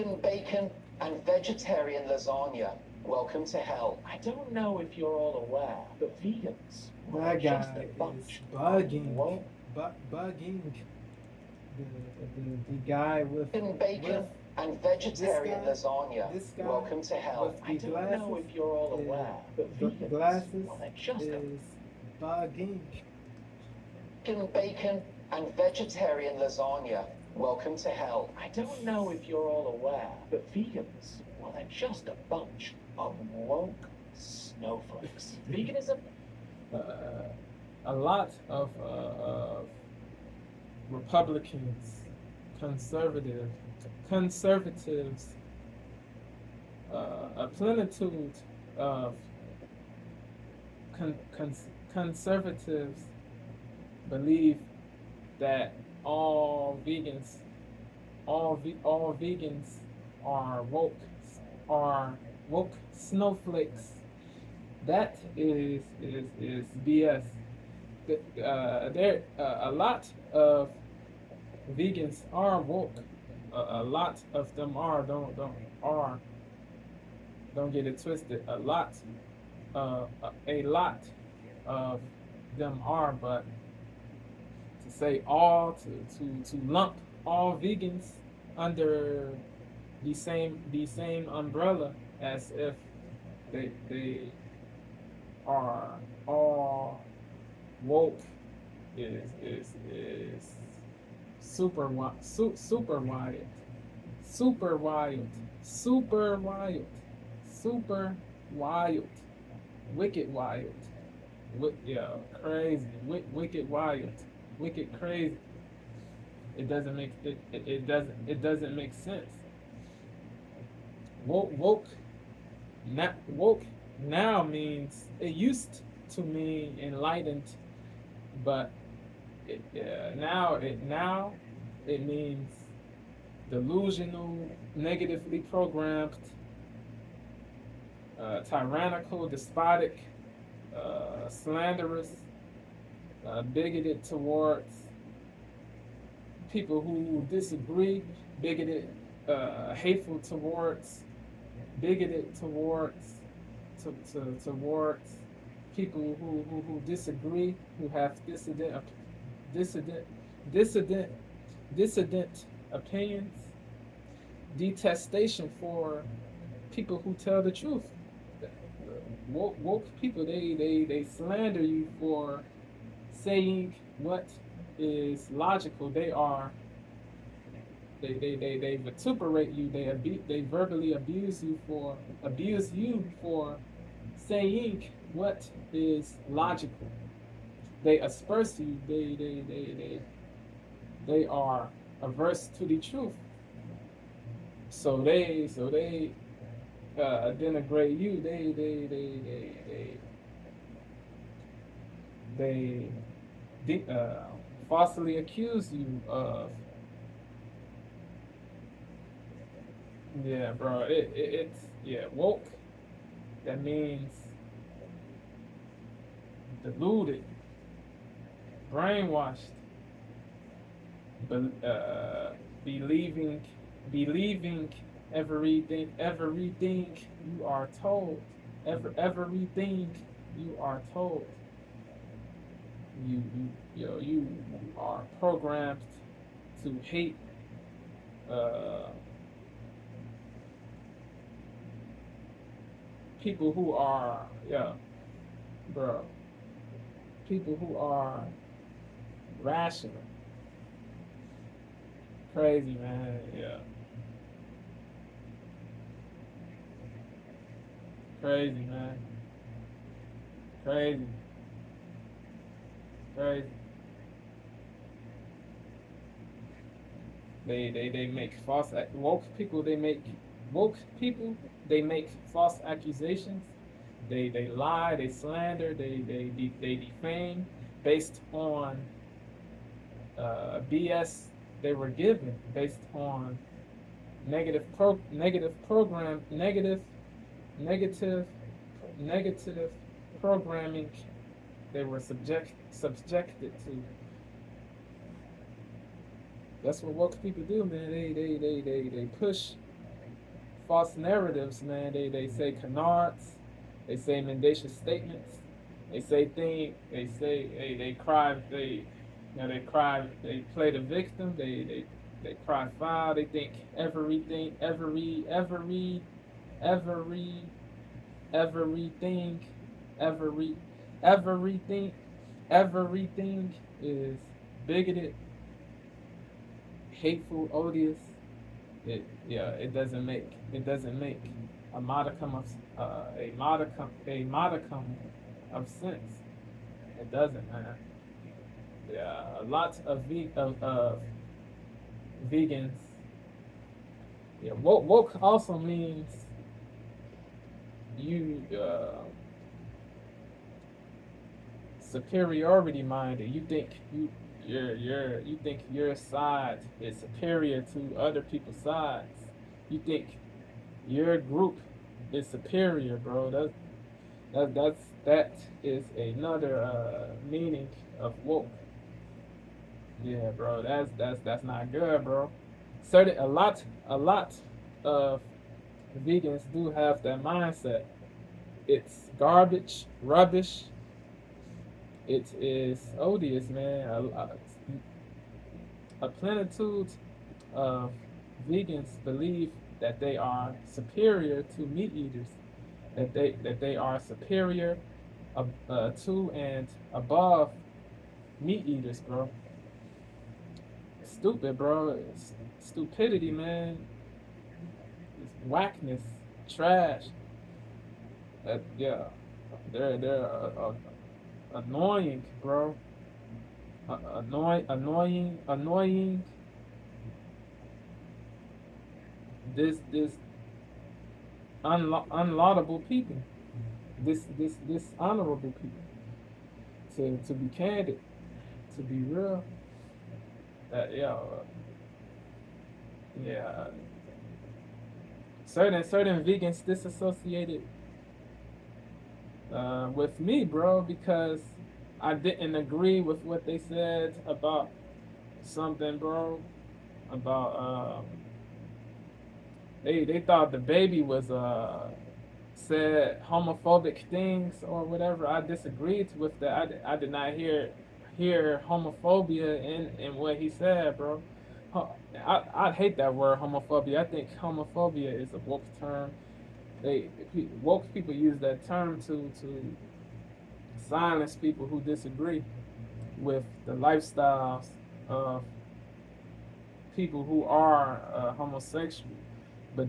bacon and vegetarian lasagna. Welcome to hell. I don't know if you're all aware, but vegans are That just guy a is bunch of bugging, woke bugging. The guy with bacon and this vegetarian guy, lasagna. this guy Welcome to hell. with I the don't know glasses, if you're all aware, but vegans, glasses well, they're just a is bugging. bacon and vegetarian lasagna. Welcome to hell. I don't know if you're all aware, but vegans, well, they're just a bunch of woke snowflakes. Veganism? Uh, a lot of Republicans, conservative, conservatives, a plenitude of con- cons- conservatives believe that all vegans are are woke snowflakes. That is BS. There a lot of vegans are woke. A lot of them are are don't get it twisted. A lot of them are, but to say all to lump all vegans under the same umbrella as if they are all woke is super wild, super wild, super wild, super wild, wicked wild, yeah, crazy, wicked wild, wicked crazy. It doesn't make sense. Woke woke now means it used to mean enlightened, but now it means delusional, negatively programmed, tyrannical, despotic, slanderous, bigoted towards people who disagree, bigoted, hateful towards, bigoted towards people who disagree, who have dissident, dissident, dissident opinions, detestation for people who tell the truth. Woke people, they slander you for saying what is logical. They vituperate you. They verbally abuse you for saying what is logical. They asperse you. They are averse to the truth. So they denigrate you. They falsely accuse you of, yeah, bro. It's, yeah, woke. That means deluded, brainwashed, believing believing everything you are told, everything you are told. You are programmed to hate, uh, people who are, yeah, bro, people who are rational. Crazy, man. Yeah, crazy, man. Crazy, crazy. They make woke people. Woke people. They make false accusations. They lie. They slander. They defame based on BS they were given, based on negative program, negative negative programming they were subjected to. That's what woke people do, man. They push false narratives, man. They say canards, they say mendacious statements, they say things, they cry, they cry, they play the victim, they cry foul, they think everything, every, everything, every, everything, everything is bigoted, hateful, odious. It doesn't make a modicum of a modicum of sense. It doesn't, man. Yeah, a lot of vegans. Yeah, woke also means you superiority minded. You think you think your side is superior to other people's sides. You think your group is superior, bro. That is another meaning of woke. Yeah, bro. That's not good, bro. A lot of vegans do have that mindset. It's garbage, rubbish. It is odious, man. A plenitude of vegans believe that they are superior to meat eaters, that they are superior to and above meat eaters, bro. It's stupid, bro. It's stupidity, man. It's whackness, trash. Yeah, they're annoying, bro. Annoying. This unlaudable people. This honorable people. To be candid, to be real. Yeah, yeah. Certain vegans disassociated with me, bro, because I didn't agree with what they said about something, bro. About they thought the baby was said homophobic things or whatever. I disagreed with that. I did not hear homophobia in what he said, bro. I hate that word homophobia. I think homophobia is a woke term. Woke people use that term to silence people who disagree with the lifestyles of people who are homosexual, but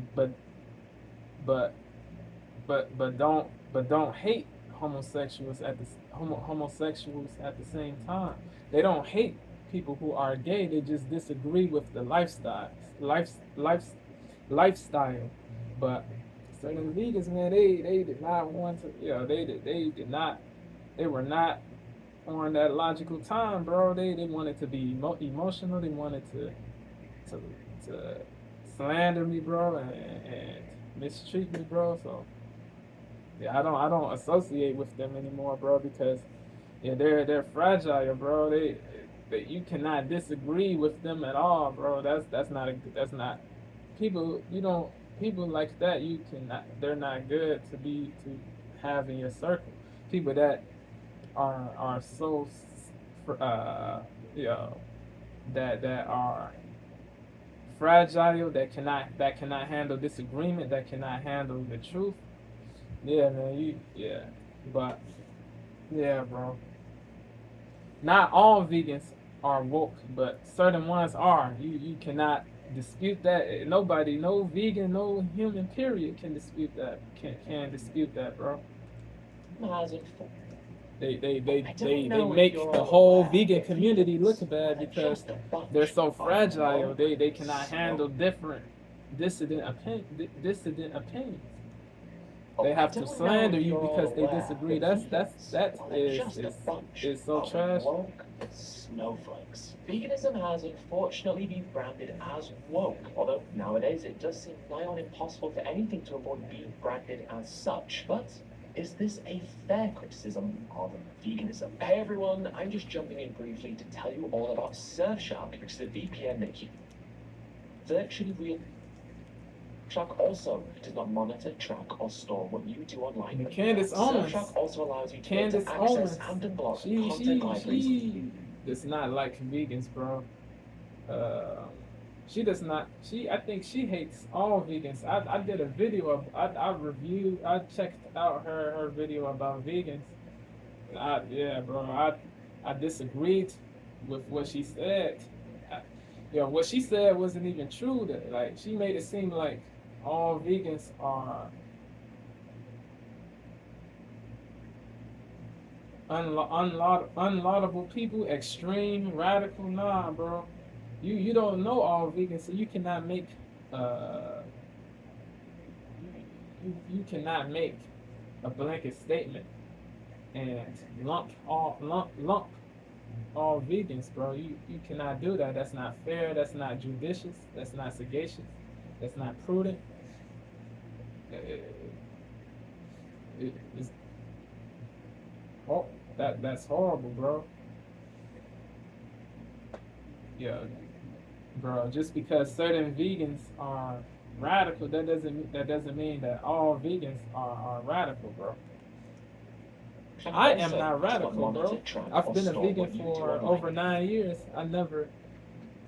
but but don't hate homosexuals at the same time. They don't hate people who are gay. They just disagree with the lifestyle. But certain vegans, man, they did not want to. They did not. They were not on that logical time, bro. They wanted to be emotional. They wanted to slander me, bro, and mistreat me, bro. So yeah, I don't associate with them anymore, bro, because yeah, they're fragile, bro. You cannot disagree with them at all, bro. That's not people. You don't people like that. You cannot. They're not good to have in your circle. People that are so you know that are fragile, that cannot handle disagreement, that cannot handle the truth. Yeah, man. But yeah, bro. Not all vegans are woke, but certain ones are. You cannot dispute that. Nobody, no vegan, no human, period, can dispute that. Can dispute that, bro. They make the whole vegan community look bad because they're so fragile. They cannot handle different dissident opinions. They have to slander you because they disagree. Is so trash. Snowflakes. Veganism has unfortunately been branded as woke, although nowadays it does seem nigh on impossible for anything to avoid being branded as such. But is this a fair criticism of veganism? Hey everyone, I'm just jumping in briefly to tell you all about Surfshark, which is a VPN that keeps virtually real. Surfshark also does not monitor, track, or store what you do online. And Candace Owens. Surfshark also allows you to be able Candace to access Owens. and unblock She does not like vegans, bro. She does not. I think she hates all vegans. I did a video of. I checked out her video about vegans. Yeah, bro. I disagreed with what she said. What she said wasn't even true. That like she made it seem like all vegans are unlaudable people, extreme, radical. Nah, bro. You don't know all vegans, so you cannot make you cannot make a blanket statement and lump all vegans, bro. You cannot do that. That's not fair. That's not judicious. That's not sagacious. That's not prudent. It's, that's horrible, bro. Yeah, bro. Just because certain vegans are radical, that doesn't mean that all vegans are radical, bro. I am not radical, bro. I've been a vegan for over 9 years.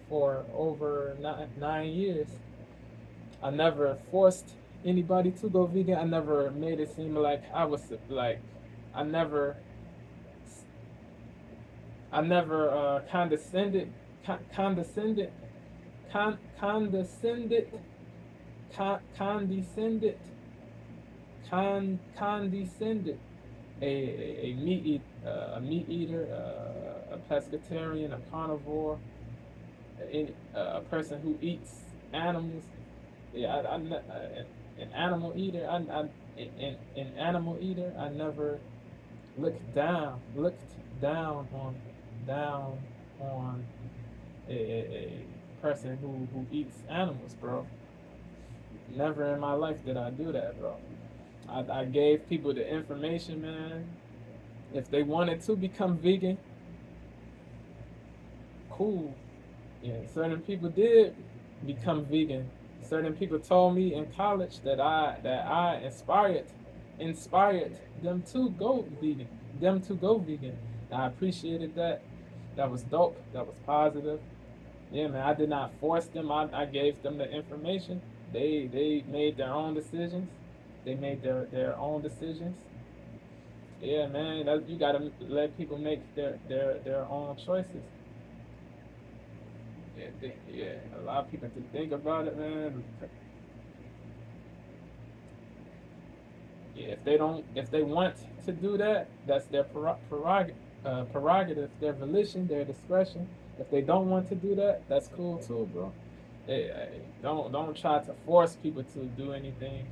For over 9 years, I never forced anybody to go vegan. I never made it seem like I was like, I never condescended a meat eater, a pescatarian, a carnivore, a person who eats animals. Yeah, an animal eater. An animal eater. I never looked down on a person who eats animals, bro. Never in my life did I do that, bro. I gave people the information, man. If they wanted to become vegan, cool. Yeah, certain people did become vegan. Certain people told me in college that I inspired them to go vegan. I appreciated that. That was dope. That was positive. Yeah, man. I did not force them. I gave them the information. They made their own decisions. They made their own decisions. Yeah, man. You gotta let people make their own choices. Yeah, allow people to think about it, man. Yeah, if they want to do that, that's their prerogative, their volition, their discretion. If they don't want to do that, that's cool too, bro. Don't try to force people to do anything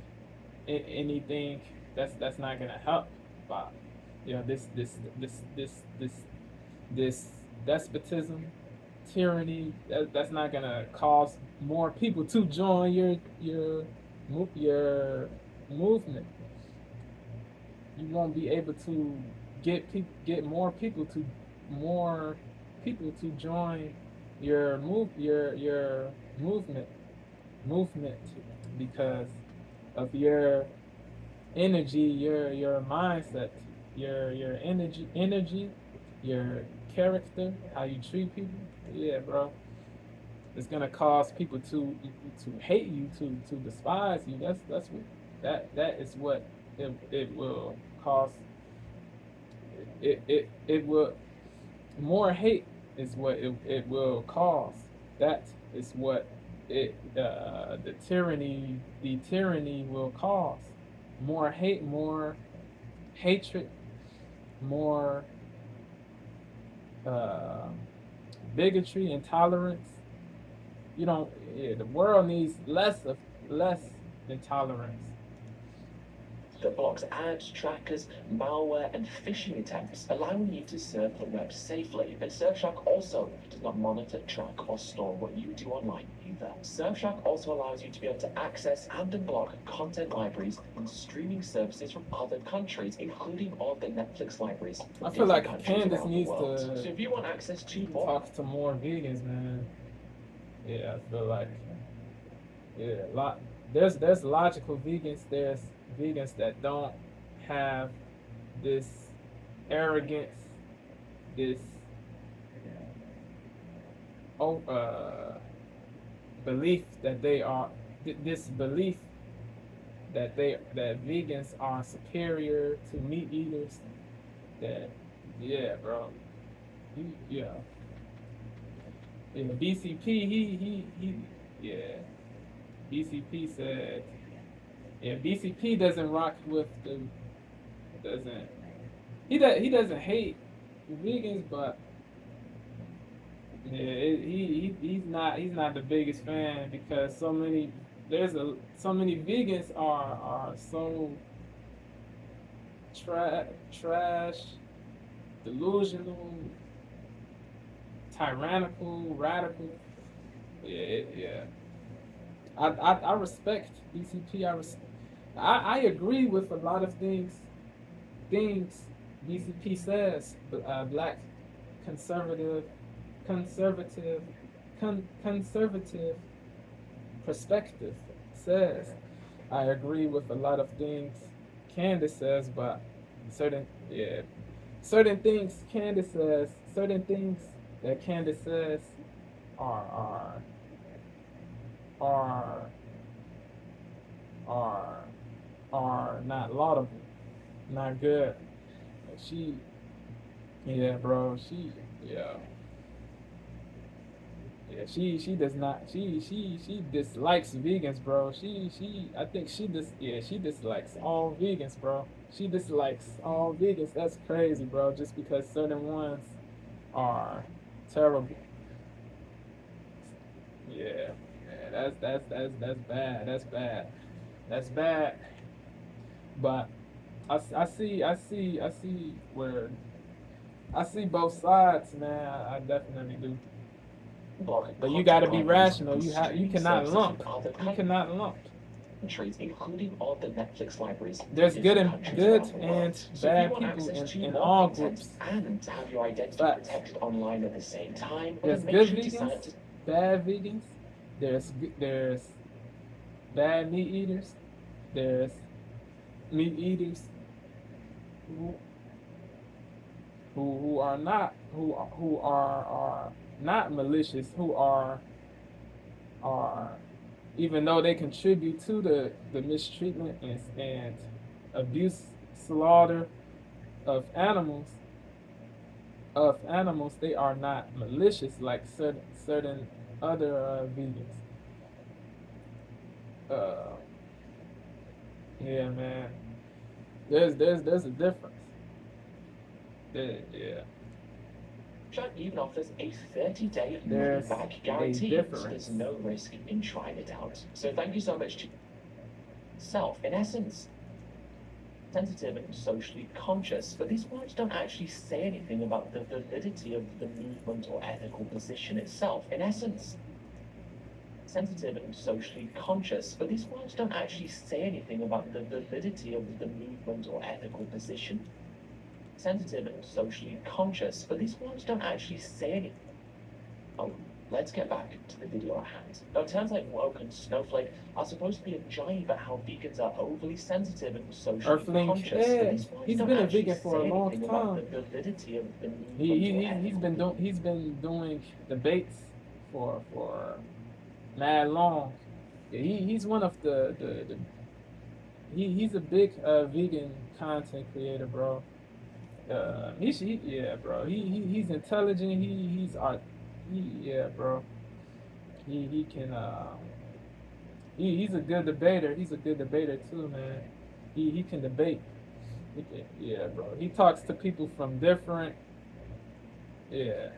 that's not gonna help. But this despotism, tyranny, that's not gonna cause more people to join your movement. You won't be able to get more people to join your movement because of your energy, your mindset, your energy, your character, how you treat people. Yeah, bro. It's gonna cause people to hate you, to despise you. That's what that is what it will cause. It will more hate is what it will cause. That is what the tyranny will cause. More hate, more hatred, more bigotry, intolerance. The world needs less intolerance. That blocks ads, trackers, malware, and phishing attempts, allowing you to surf the web safely. But Surfshark also does not monitor, track, or store what you do online either. Surfshark also allows you to be able to access and unblock content libraries and streaming services from other countries, including all of the Netflix libraries. I feel like Candace needs to. So if you want access to more, talk to more vegans, man. Yeah, I feel like a there's logical vegans. There's vegans that don't have this arrogance, this oh, belief that they are this belief that vegans are superior to meat eaters. That yeah, bro. Yeah. In the BCP, he yeah. BCP said yeah. BCP doesn't rock with the doesn't he doesn't hate vegans, but yeah, he's not the biggest fan because so many vegans are so trash, delusional, tyrannical, radical. Yeah. I respect BCP. I agree with a lot of things BCP says. Black conservative conservative conservative perspective says. I agree with a lot of things Candace says, but certain yeah certain things that Candace says are are are are not laudable, not good. She yeah, bro. Yeah she does not she dislikes vegans, bro. I think she dislikes all vegans, bro. She dislikes all vegans. That's crazy, bro. Just because certain ones are terrible. Yeah, yeah. That's bad. That's bad. That's bad. But I see where I see both sides, man. I definitely do. Block But you got content to be items rational. and You streaming cannot services in lump. other You cannot lump. countries, including all the Netflix libraries in There's different countries good around the and world. So if you bad want people access to in more all content groups. and to have your identity Facts. protected online at the same time, well, There's then make good sure to sign vegans, up to bad vegans. There's bad meat eaters. There's meat eaters who who are not malicious. Who are even though they contribute to the mistreatment and abuse, slaughter of animals, they are not malicious like certain other vegans. Uh, yeah, man. There's a difference. Yeah, Shop even offers a 30-day there's money-back a guarantee, so difference. there's no risk in trying it out. So thank you so much to self. In essence, sensitive and socially conscious, but these words don't actually say anything about the validity of the movement or ethical position itself. In essence, sensitive and socially conscious, but these words don't actually say anything about the validity of the movement or ethical position. Sensitive and socially conscious, but these words don't actually say anything. Oh, let's get back to the video at hand. Now, terms like woke and snowflake are supposed to be a jibe at how vegans are overly sensitive and socially Earthling, conscious, yeah, but these words he's don't been a actually vegan for a say long anything about time. the validity of the movement or ethical. He's been doing debates for mad long. Yeah, he's one of the he's a big vegan content creator, bro. Yeah, bro. He's intelligent. He's art. Yeah, bro. He can he's a good debater. He's a good debater too, man. He can debate. Yeah, bro. He talks to people from different. Yeah,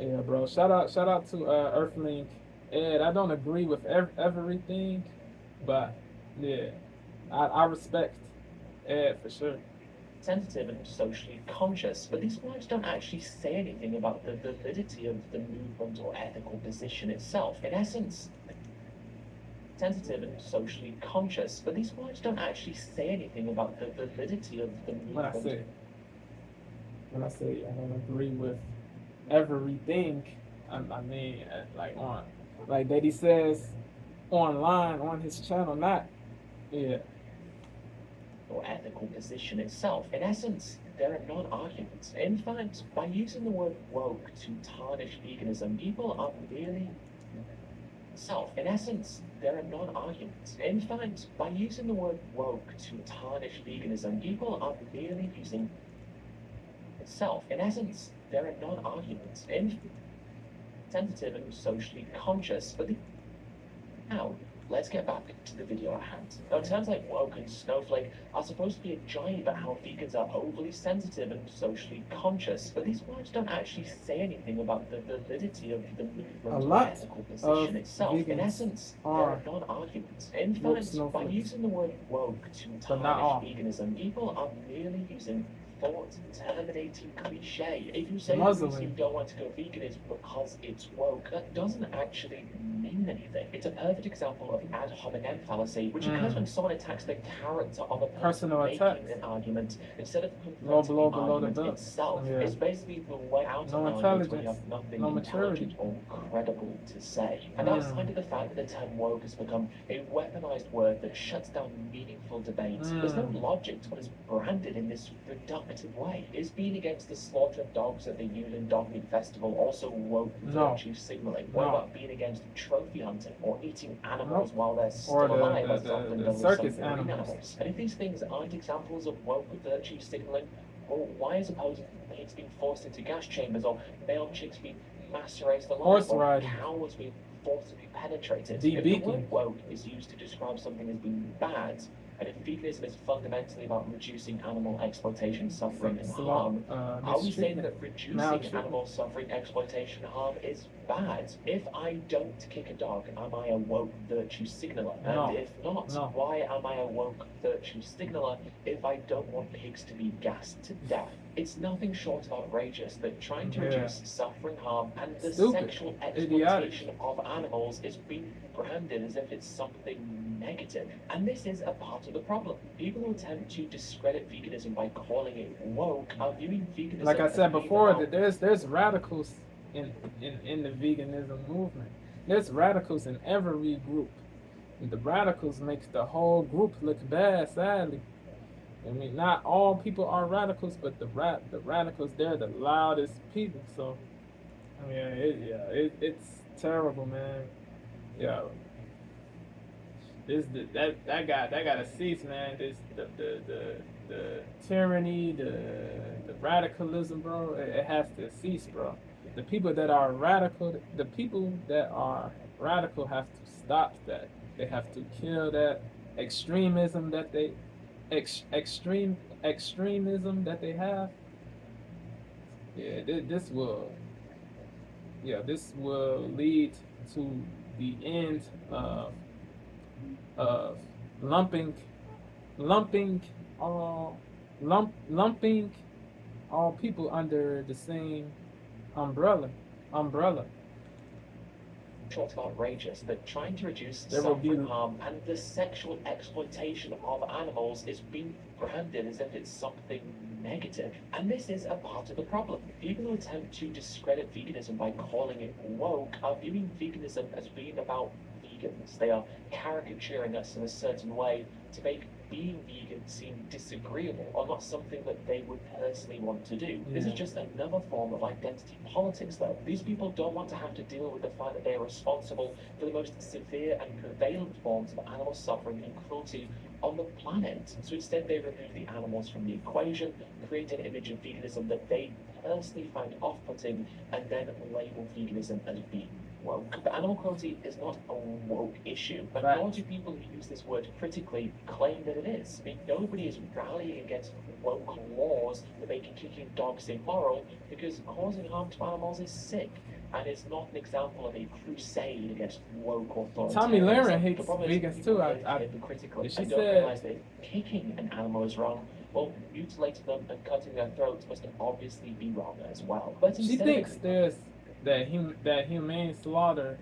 yeah, bro. Shout out to Earthling. Ed, I don't agree with everything, but yeah, I respect Ed for sure. Sensitive and socially conscious, but these words don't actually say anything about the validity of the movement or ethical position itself. In essence, sensitive and socially conscious, but these words don't actually say anything about the validity of the When I movement. say I don't agree with everything, I mean, like on, like that he says online on his channel, not yeah. or ethical position itself. In essence, there are non-arguments. In fact, by using the word woke to tarnish veganism, people are merely self. In essence, there are non-arguments. In fact, by using the word woke to tarnish veganism, people are merely using self. In essence, there are non-arguments. Sensitive and socially conscious, but now, let's get back to the video at hand. Now, terms like woke and snowflake are supposed to be a jibe at how vegans are overly sensitive and socially conscious, but these words don't actually say anything about the validity of the movement or ethical position itself. In essence, there are non-arguments. In fact, by using the word woke to tarnish veganism, people are merely using thought-terminating cliche. If you say the reason you don't want to go vegan is because it's woke, that doesn't actually mean anything. It's a perfect example of ad hominem fallacy, which occurs when someone attacks the character of a person making an argument instead of confronting the argument itself. It's basically the way out of arguments when you have nothing intelligent or credible to say. And outside of the fact that the term woke has become a weaponized word that shuts down meaningful debate, there's no logic to what is branded in this reductive way. Is being against the slaughter of dogs at the Yulin Dog Meat Festival also woke virtue signaling? What about being against trophy hunting or eating animals while they're still alive, as is often done with some marine animals? And if these things aren't examples of woke virtue signaling, well, why is opposing pigs being forced into gas chambers, or male chicks being macerated alive, or cows being forced to be penetrated? If the word woke is used to describe something as being bad, and if veganism is fundamentally about reducing animal exploitation, suffering, and harm, are we saying that reducing animal suffering, exploitation, and harm is bad? If I don't kick a dog, am I a woke virtue signaler? And if not, why am I a woke virtue signaler if I don't want pigs to be gassed to death? It's nothing short of outrageous that trying to reduce suffering, harm, and the sexual exploitation of animals is being branded as if it's something negative. And this is a part of the problem. People who attempt to discredit veganism by calling it woke are viewing veganism, like I said before, that there's radicals in the veganism movement. There's radicals in every group. And the radicals makes the whole group look bad, sadly. I mean, not all people are radicals, but the radicals, they're the loudest people. So, I mean, it's terrible, man. Yeah, that gotta cease, man. This the tyranny, the radicalism, bro. It has to cease, bro. The people that are radical have to stop that. They have to kill that extremism that they extremism that they have. Yeah, this will lead to the end of lumping all people under the same umbrella. Short of outrageous that trying to reduce suffering, harm, and the sexual exploitation of animals is being branded as if it's something negative. And this is a part of the problem. People who attempt to discredit veganism by calling it woke are viewing veganism as being about vegans. They are caricaturing us in a certain way to make being vegan seem disagreeable or not something that they would personally want to do. This is just another form of identity politics, though. These people don't want to have to deal with the fact that they are responsible for the most severe and prevalent forms of animal suffering and cruelty on the planet. So instead they remove the animals from the equation, create an image of veganism that they personally find off-putting, and then label veganism as being woke. But animal cruelty is not a woke issue, but nor do people who use this word critically claim that it is. I mean, nobody is rallying against woke laws that make kicking dogs immoral, because causing harm to animals is sick, and it's not an example of a crusade against woke authority. Tommy Laren hates vegans too. She said that kicking an animal is wrong. Well, mutilating them and cutting their throats must obviously be wrong as well. But she thinks that humane slaughter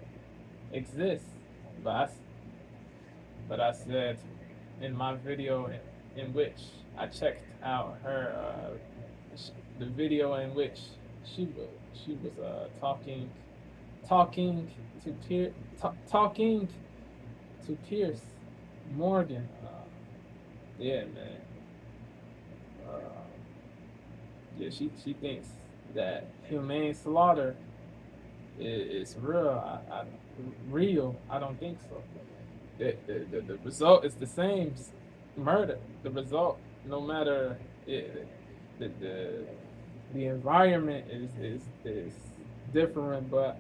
exists, but I said in my video in which I checked out her the video in which she was talking talking talking to Pierce Morgan. Yeah, man. Uh, yeah, she thinks that humane slaughter is real. Real. I don't think so. The result is the same. Murder. The result, no matter the the the environment is different, but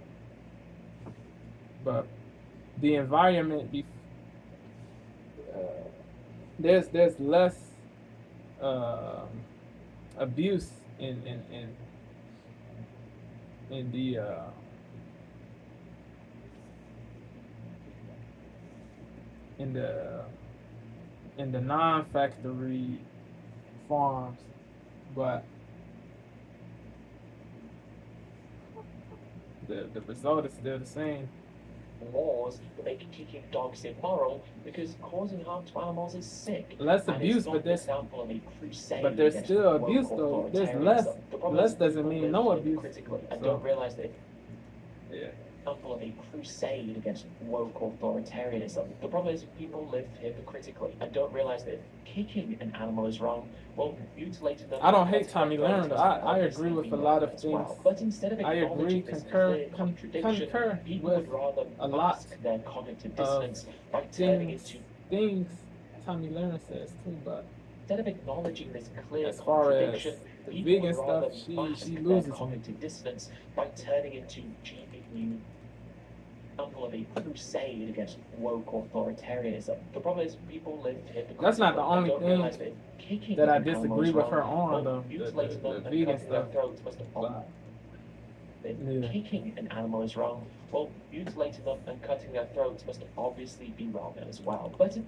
the environment uh, there's less um abuse in in the in the non-factory farms, but the result is still the same. Laws that make kicking dogs immoral because causing harm to animals is sick. Less And abuse, it's not but an there's example of a crusade but there's against still woke abuse though. There's less. authoritarianism. The problem Less is doesn't people mean live no abuse. hypocritically and So don't realize that yeah. example of a crusade against woke authoritarianism. The problem is people live hypocritically and don't realize that if kicking an animal is wrong, well, mutilating them. I don't hate Tommy Lerner. I agree with a lot of things. Well. But instead of I agree, acknowledging this concur clear contradiction, people with would rather a lot mask their cognitive of dissonance by turning it to things Tommy Lerner says too, but instead of acknowledging this clear as far as contradiction, the people vegan would rather stuff, mask she their loses me. cognitive dissonance by turning it to GBU example of a crusade against woke authoritarianism. The problem is people live hypocritically. That's not the only don't thing realize that kicking that I an animal disagree is with wrong, her on, well, though. mutilating them The and vegan cutting their stuff. throats must But if yeah. kicking an animal is wrong, well, mutilating them and cutting their throats must obviously be wrong as well. But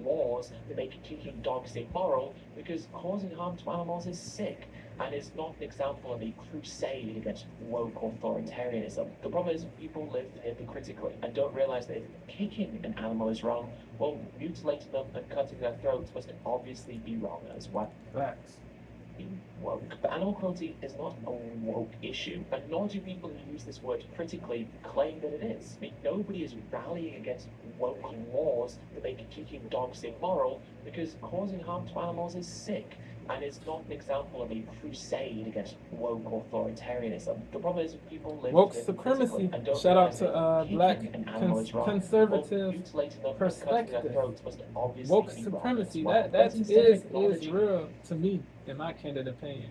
laws that make kicking dogs immoral because causing harm to animals is sick and is not an example of a crusade against woke authoritarianism. The problem is people live hypocritically and don't realize that if kicking an animal is wrong, well, mutilating them and cutting their throats must obviously be wrong as well. Facts. Woke. But animal cruelty is not a woke issue, and nor do people who use this word critically claim that it is. I mean, nobody is rallying against woke laws that make kicking dogs immoral because causing harm to animals is sick and is not an example of a crusade against woke authoritarianism. The problem is people live Woke hypocritically supremacy. and don't Shout out realize to that black kicking an animal is wrong. conservative Mutilating them and cutting perspective. their throats must obviously Woke be wrong as supremacy. well. That But instead of is acknowledging real to me, in my candid opinion.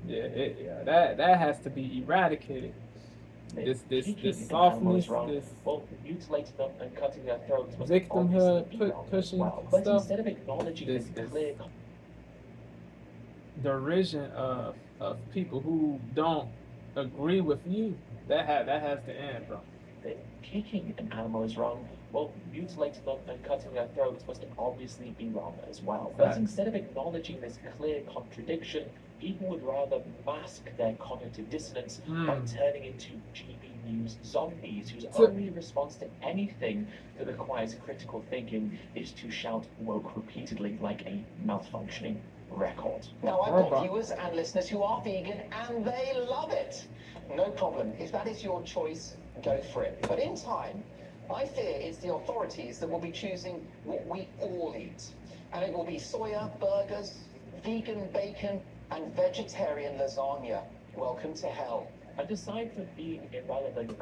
Yeah, that has to be eradicated. This softness, this well, mutilating them and cutting their throats must victimhood obviously be wrong as pushing well. But stuff. instead of acknowledging this clear derision of people who don't agree with you, that has to end, bro. that kicking an animal is wrong, well, mutilating them and cutting their throats must obviously be wrong as well. But Facts. instead of acknowledging this clear contradiction, people would rather mask their cognitive dissonance by turning into GB News zombies whose only response to anything that requires critical thinking is to shout woke repeatedly like a malfunctioning record. Now, I've got viewers and listeners who are vegan and they love it. No problem. If that is your choice, go for it. But in time, I fear it's the authorities that will be choosing what we all eat. And it will be soya, burgers, vegan bacon, and vegetarian lasagna. Welcome to hell. And aside from being irrelevant and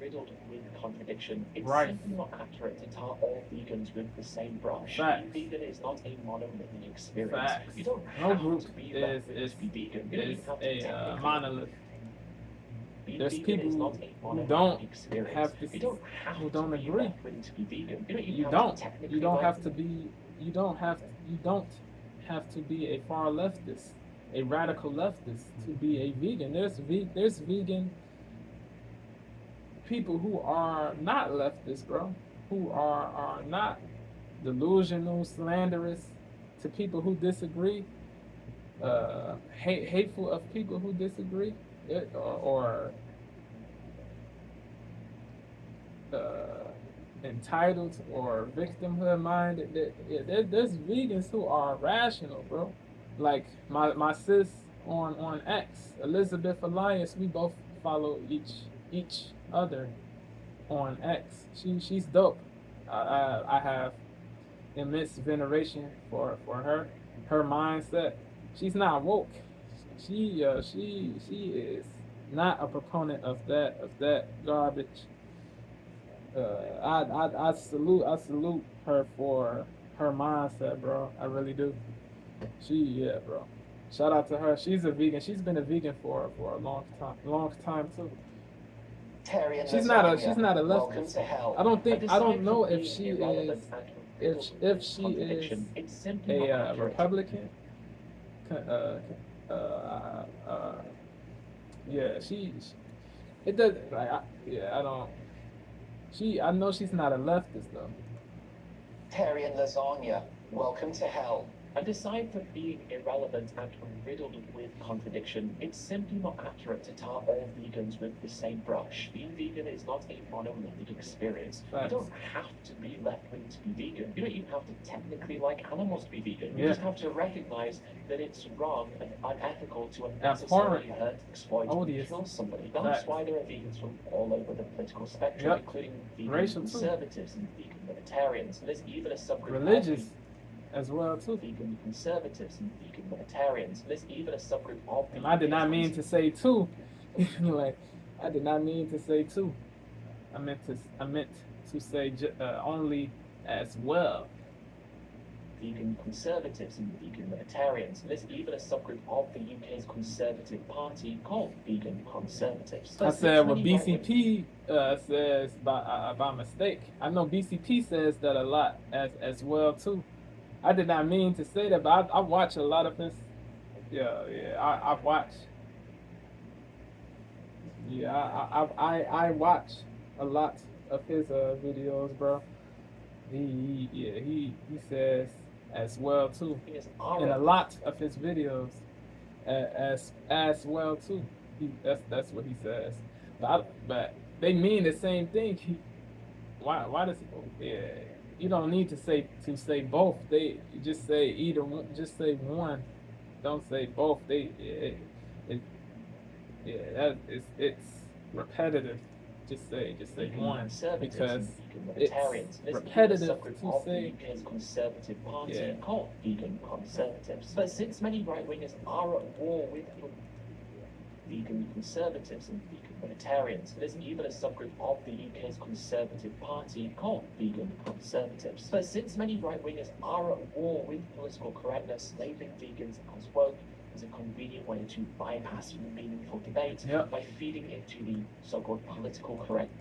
riddled with contradiction, it's Right. simply not accurate to tar all vegans with the same brush. Facts. Being vegan is not a monolithic experience. Facts. You don't No have group to be is to be vegan. You don't is even have to a technically monolith. Being There's vegan people is not a who monolithic don't experience. have to You don't have who to don't be agree. left-wing to be vegan. You don't even You have don't. to technically You don't like have to be. You don't have to be a far leftist, a radical leftist to be a vegan. There's vegan people who are not leftists, bro. Who are not delusional, slanderous to people who disagree, hateful of people who disagree, or entitled or victimhood minded. There's vegans who are rational, bro. Like my sis on X, Elizabeth Elias, we both follow each each other on X. She's dope. I have immense veneration for her mindset. She's not woke. She is not a proponent of that garbage. I salute her for her mindset, bro. I really do. Yeah, bro. Shout out to her. She's a vegan. She's been a vegan for a long time too. She's not a Welcome leftist. to hell. I don't know if she is if she is a Republican. Uh, yeah, it does like I don't. I know she's not a leftist though. Terry and lasagna. Welcome to hell. And aside from being irrelevant and riddled with contradiction, it's simply not accurate to tar all vegans with the same brush. Being vegan is not a monolithic experience. Facts. You don't have to be left-wing to be vegan. You don't even have to technically like animals to be vegan. You Yeah. just have to recognize that it's wrong and unethical to Abhorrent. unnecessarily hurt, exploit, Odious. and kill somebody. That's Facts. why there are vegans from all over the political spectrum, Yep. including vegan Racial too. conservatives and vegan libertarians. And there's even a subgroup of Religious as well too. vegan conservatives and vegan libertarians. There's even a subgroup of And I did not mean vegans to say two. Like I did not mean to say two. I meant to say only as well. vegan conservatives and vegan libertarians. There's even a subgroup of the UK's Conservative Party called vegan conservatives. I But said what many right-wing BCP says by mistake. I know BCP says that a lot as well too. I did not mean to say that, but I watch a lot of his. I watch. Yeah, I watch a lot of his videos, bro. He says as well too, is in a lot of his videos, as well too. That's what he says. But they mean the same thing. Why does he? Yeah, you don't need to say both. They just say either one. Just say one. Don't say both. It's repetitive. Just say one conservatives because and vegan libertarians. it's There's repetitive even a subgroup to of say. the UK's Conservative Party Yeah. called vegan conservatives. But since many right-wingers are at war with vegan conservatives and vegan libertarians, there's even a subgroup of the UK's Conservative Party called vegan conservatives. But since many right-wingers are at war with political correctness, labeling vegans as woke is a convenient way to bypass meaningful debate Yep. by feeding into the so-called political correctness.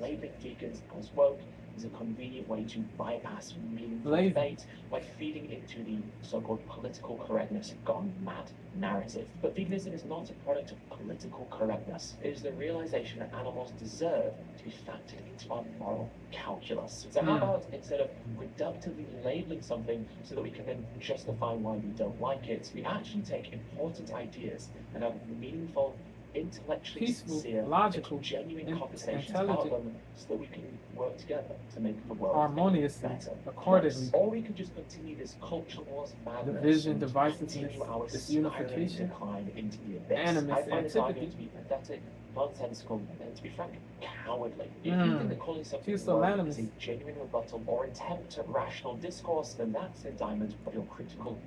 Labeling vegans as woke is a convenient way to bypass meaningful Lazy. debate by feeding into the so-called political correctness gone mad narrative. But veganism is not a product of political correctness. It is the realization that animals deserve to be factored into our moral calculus. So how about instead of reductively labeling something so that we can then justify why we don't like it, we actually take important ideas and have meaningful, intellectually Peaceful, sincere, logical, genuine conversations about intelligent, them so that we can work together to make the world harmoniously, better. accordingly. Or we could just continue this culture wars madness, Division, and divisiveness, continue our disunification, spiraling decline into the abyss. animus, I find this antipathy. argument to be pathetic, nonsensical, and to be frank, cowardly. If you think that calling something Pusillanimous. is a genuine rebuttal or attempt at rational discourse, then that's an indictment of your critical,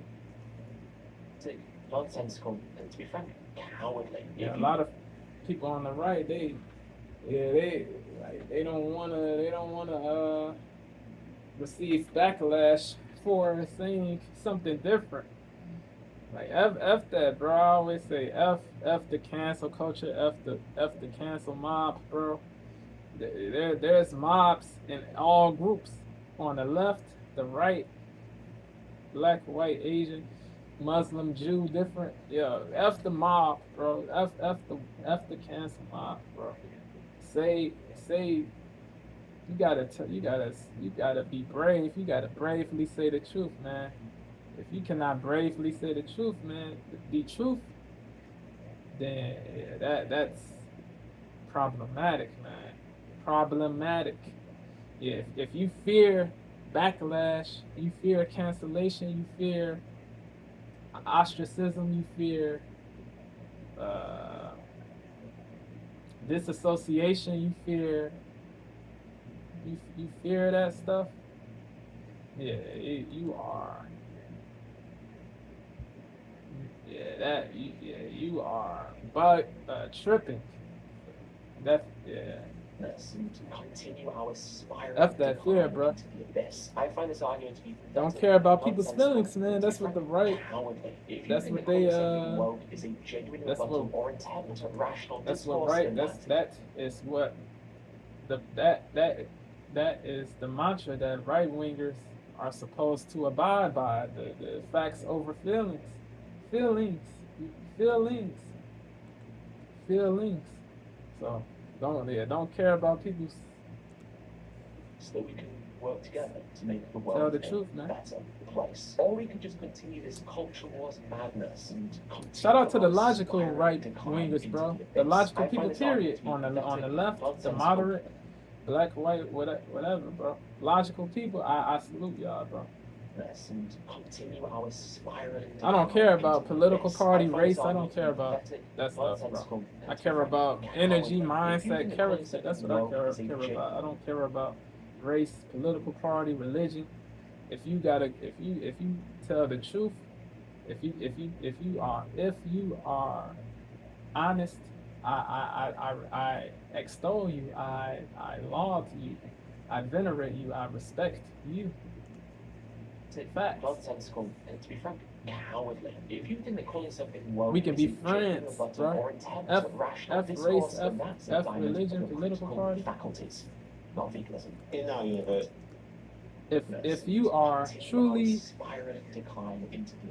nonsensical, and to be frank, cowardly. Yeah, If a you lot of people on the right, they don't wanna receive backlash for saying something different. Like F that, bro. I always say F the cancel culture, F the cancel mob, bro. There's mobs in all groups, on the left, the right, black, white, Asian, Muslim, Jew, different. Yeah, F the mob, bro. F the cancel mob, bro. Say you gotta be brave. You gotta bravely say the truth, man. If you cannot bravely say the truth, man, the truth, then that's problematic, man. Problematic. Yeah, if you fear backlash, you fear cancellation, you fear ostracism, you fear disassociation, you fear that stuff. Yeah, you are. You are tripping. Yeah. And continue our spiral F that fear, decline bro. into the abyss. I find this argument to be Don't pathetic, care about people's nonsensical, feelings, man. and That's what the right. cowardly. If you That's think what that calling they. something woke is a genuine That's rebuttal what. or attempt at rational That's what discourse, right. then That is what that is the mantra that right wingers are supposed to abide by. The facts over feelings, feelings, feelings, feelings. So don't care about people's. so that we can work together to make the Tell world the a truth, man. better place. Or we can just continue this culture wars madness and continue Shout out to the our logical spiraling right decline wingers, into bro. the The abyss. logical I people, find this argument period. to be On the pathetic, left, the nonsensical, moderate, black, white, whatever, bro. Logical people, I salute y'all, bro. and continue our spiraling I don't decline care into about the political abyss. party, I find race. this I don't argument to care be about pathetic, that stuff, bro. nonsensical, I and care about energy, cowardly. If you mindset, think that calling character. something That's what I woke is a care genuine about. I don't care about race, political party, religion. If you tell the truth, if you are honest, I extol you, I laud you, I venerate you, I respect you. Facts. nonsensical, and to be frank, cowardly. If you think that calling something woke We can is be a genuine friends, rebuttal right? or attempt F at rational F discourse, race, then that's a F diamond religion, of your political critical party. faculties, not veganism. In our universe, If you are truly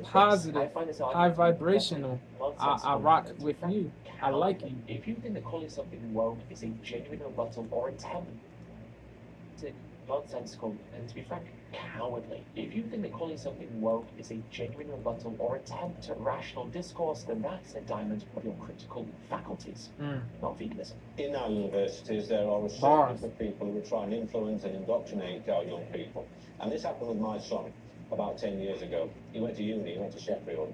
positive, high vibrational, I rock with you. I like you. If you think that calling something woke is a genuine rebuttal or attempt to nonsensical, and to be frank, cowardly. If you think that calling something woke is a genuine rebuttal or attempt at rational discourse, then that's a diamond of your critical faculties, not veganism. In our universities, there are a certain group of people who are trying to influence and indoctrinate our young people. And this happened with my son about 10 years ago. He went to uni, he went to Sheffield.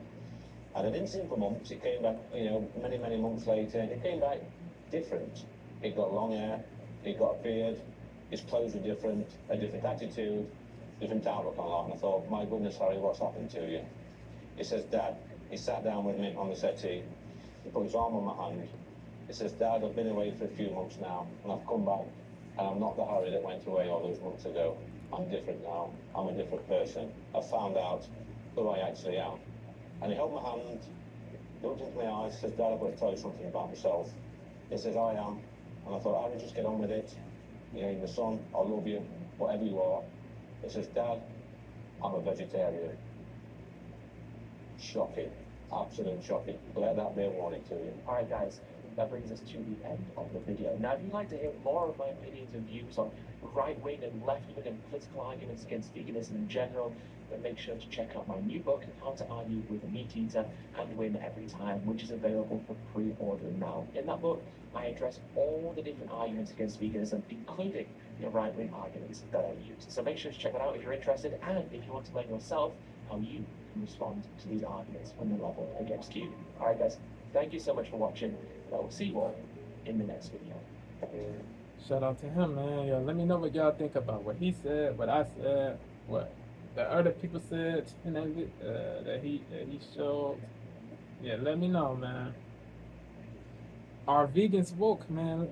And I didn't see him for months. He came back, many, many months later, and he came back different. He got long hair, he got a beard, his clothes were different, a different attitude, different outlook on life. And I thought, my goodness, Harry, what's happened to you? He says, Dad, he sat down with me on the settee, he put his arm on my hand. He says, Dad, I've been away for a few months now, and I've come back, and I'm not the Harry that went away all those months ago. I'm different now. I'm a different person. I've found out who I actually am. And he held my hand, looked into my eyes, says, Dad, I've got to tell you something about myself. He says, I am. And I thought, Harry, just get on with it. You're my son, I love you, whatever you are. He says, Dad, I'm a vegetarian. Shocking. Absolute shocking. Let that be a warning to you. Alright guys, that brings us to the end of the video. Now if you'd like to hear more of my opinions and views on right-wing and left-wing and political arguments against veganism in general, then make sure to check out my new book, How to Argue with a Meat Eater and Win Every Time, which is available for pre-order now. In that book, I address all the different arguments against veganism, including the right-wing arguments that I use. So make sure to check that out if you're interested, and if you want to learn yourself how you can respond to these arguments when they're leveled against you. Alright guys, thank you so much for watching, and I will see you all in the next video. Shout out to him, man. Yo, let me know what y'all think about what he said, what I said, what the other people said in that he showed. Yeah, let me know, man. Are vegans woke, man?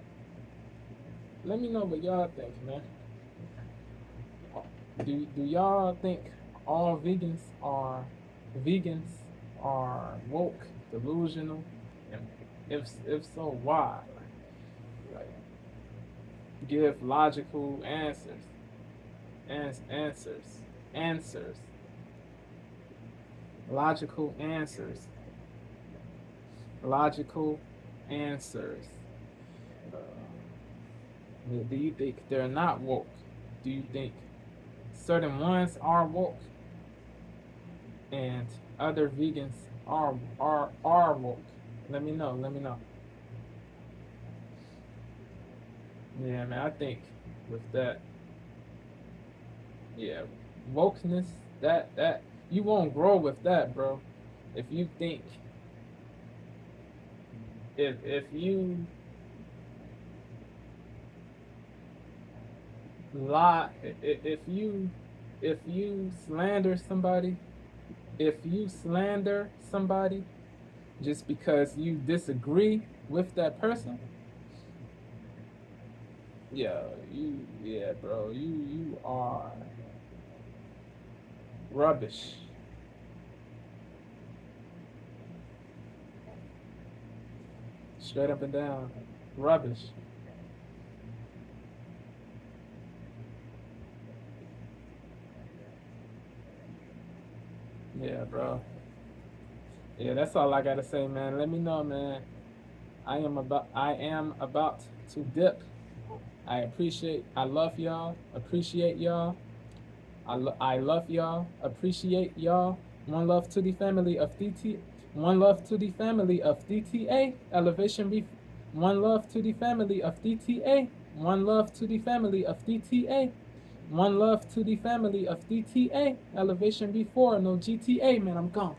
Let me know what y'all think, man. Do y'all think all vegans are woke, delusional? And if so, why? Like, give logical answers. Answers. Logical answers. Logical answers. Do you think they're not woke? Do you think certain ones are woke and other vegans are woke? Let me know. Yeah, man, I think with that, yeah, wokeness, that you won't grow with that, bro. If you think if you lie, if you slander somebody, if you slander somebody just because you disagree with that person, yeah, bro, you are rubbish. Straight up and down, rubbish. Yeah, bro. Yeah, that's all I gotta say, man. Let me know, man. I am about to dip. I love y'all, appreciate y'all. I love y'all, appreciate y'all. One love to the family of DT. One love to the family of DTA. Elevation be. One love to the family of DTA. One love to the family of DTA. One love to the family of DTA. Elevation before, no GTA, man. I'm gone.